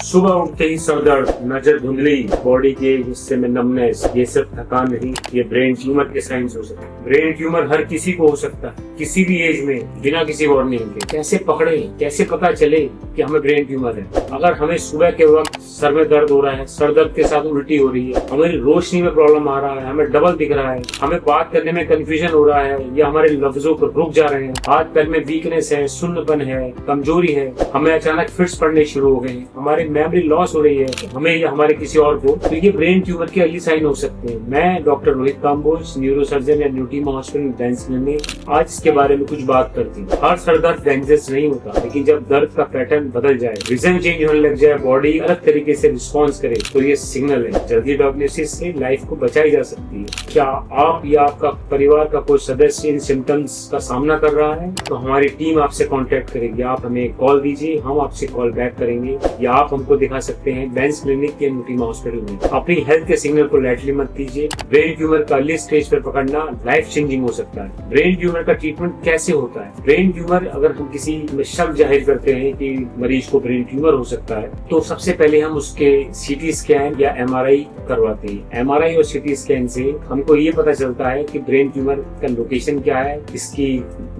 सुबह उठते ही सर दर्द, नजर धुंधली, बॉडी के हिस्से में नमनेस, ये सब थकान नहीं, ये ब्रेन ट्यूमर के साइंस हो सकते हैं। ब्रेन ट्यूमर हर किसी को हो सकता है, किसी भी एज में, बिना किसी वार्निंग के। कैसे पकड़े, कैसे पता चले कि हमें ब्रेन ट्यूमर है? अगर हमें सुबह के वक्त सर में दर्द हो रहा है, सर दर्द के साथ उल्टी हो रही है, हमारी रोशनी में प्रॉब्लम आ रहा है, हमें डबल दिख रहा है, हमें बात करने में कंफ्यूजन हो रहा है या हमारे लफ्जों को रुक जा रहे हैं, हाथ पैर में वीकनेस है, सुन्नपन है, कमजोरी है, हमें अचानक फिट्स पड़ने शुरू हो गए हैं, हमारी मेमोरी लॉस हो रही है, हमें या हमारे किसी और को, तो ये ब्रेन ट्यूमर के अर्ली साइन हो सकते हैं। मैं डॉक्टर रोहित काम्बोज, न्यूरोसर्जन या न्यूटीमा हॉस्पिटल बेंस क्लिनिक, आज इसके बारे में कुछ बात करती हूँ। हर सर दर्द डेंजरस नहीं होता, लेकिन जब दर्द का पैटर्न बदल जाए, रीजन चेंज होने लग जाए, बॉडी अलग तरीके से रिस्पॉन्स करे, तो ये सिग्नल है। जल्दी डायग्नोसिस से लाइफ को बचाई जा सकती है। क्या आप या आपका परिवार का कोई सदस्य इन सिम्टम्स का सामना कर रहा है, तो हमारी टीम आपसे कांटेक्ट करेगी। आप हमें कॉल दीजिए, हम आपसे कॉल बैक करेंगे, या आप हमको दिखा सकते हैं बेंस क्लिनिक या न्यूटीमा हॉस्पिटल में। अपनी हेल्थ के सिग्नल को लाइटली मत लीजिए। ब्रेन ट्यूमर का अर्ली स्टेज पर पकड़ना लाइफ चेंजिंग हो सकता है। ब्रेन ट्यूमर का ट्रीटमेंट कैसे होता है? ब्रेन ट्यूमर, अगर हम किसी में शक जाहिर करते हैं कि मरीज को ब्रेन ट्यूमर हो सकता है, तो सबसे पहले हम उसके सीटी स्कैन या एमआरआई करवाते हैं। एमआरआई और सीटी स्कैन से हमको ये पता चलता है कि ब्रेन ट्यूमर का लोकेशन क्या है, इसकी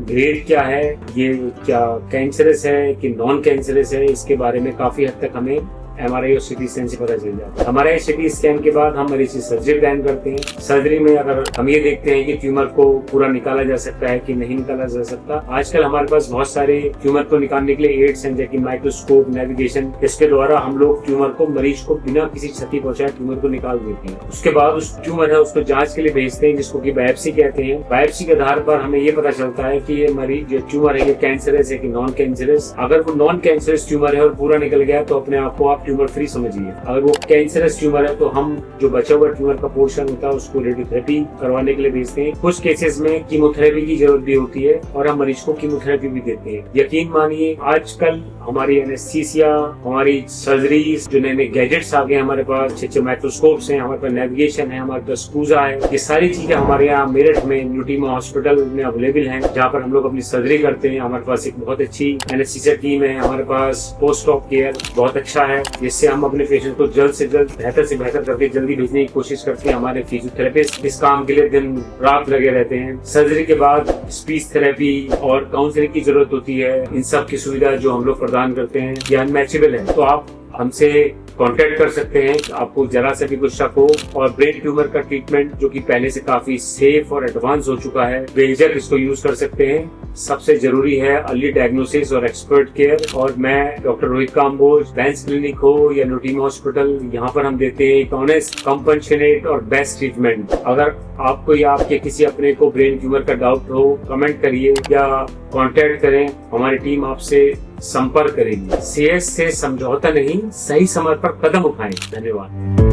ग्रेड क्या है, ये क्या कैंसरस है कि नॉन कैंसरस है। इसके बारे में काफी हद तक हमें एमआरआई और सीटी स्कैन से पता चल जाता है। एमआरआई सीटी स्कैन के बाद हम मरीज की सर्जरी प्लान करते हैं। सर्जरी में अगर हम ये देखते हैं कि ट्यूमर को पूरा निकाला जा सकता है कि नहीं निकाला जा सकता, आजकल हमारे पास बहुत सारे ट्यूमर को निकालने के लिए एड्स हैं, जैसे माइक्रोस्कोप, नेविगेशन। इसके द्वारा हम लोग ट्यूमर को, मरीज को बिना किसी क्षति पहुंचाए ट्यूमर को निकाल देते हैं। उसके बाद उस ट्यूमर है उसको जांच के लिए भेजते हैं, जिसको कि बायोप्सी कहते हैं। बायोप्सी के आधार पर हमें ये पता चलता है कि ये मरीज जो ट्यूमर है ये कैंसरस है कि नॉन कैंसरस। अगर वो नॉन कैंसरस ट्यूमर है और पूरा निकल गया तो अपने आप को आप ट्यूमर फ्री समझिए। अगर वो कैंसरस ट्यूमर है तो हम जो बचा हुआ ट्यूमर का पोर्शन होता है उसको रेडियोथेरेपी करवाने के लिए भेजते हैं। कुछ केसेस में कीमोथेरेपी की जरूरत भी होती है और हम मरीज को कीमोथेरेपी भी देते हैं। यकीन मानिए आजकल हमारी एनेस्थीसिया, हमारी सर्जरीज, जो नए नए गैजेट्स आ गए हमारे पास, अच्छे माइक्रोस्कोप्स हैं, हमारे पास नेविगेशन है, हमारे पास पूजा है, ये सारी चीजें हमारे यहाँ मेरठ में न्यूटीमा हॉस्पिटल में अवेलेबल हैं, जहाँ पर हम लोग अपनी सर्जरी करते हैं। हमारे पास एक बहुत अच्छी एनेस्थीसिया टीम है, हमारे पास पोस्ट ऑप केयर बहुत अच्छा है, जिससे हम अपने पेशेंट को जल्द से जल्द, बेहतर से बेहतर करके जल्दी भेजने की कोशिश करते हैं। हमारे फिजियोथेरेपिस्ट इस काम के लिए दिन रात लगे रहते हैं। सर्जरी के बाद स्पीच थेरेपी और काउंसलिंग की जरूरत होती है। इन सब की सुविधा जो हम लोग प्रदान करते हैं ये अनमैचेबल है। तो आप हमसे कांटेक्ट कर सकते हैं आपको जरा से भी कुछ शक हो। और ब्रेन ट्यूमर का ट्रीटमेंट जो कि पहले से काफी सेफ और एडवांस हो चुका है, बेझिझक इसको यूज कर सकते हैं। सबसे जरूरी है अर्ली डायग्नोसिस और एक्सपर्ट केयर। और मैं डॉक्टर रोहित काम्बोज, बेंस क्लिनिक हो या न्यूटीमा हॉस्पिटल, यहाँ पर हम देते हैं एक ऑनेस्ट, कंपैशनेट और बेस्ट ट्रीटमेंट। अगर आपको या आपके किसी अपने को ब्रेन ट्यूमर का डाउट हो, कमेंट करिए या कांटेक्ट करें, हमारी टीम आपसे संपर्क करेगी। सेहत से समझौता नहीं, सही समय पर कदम उठाएं। धन्यवाद।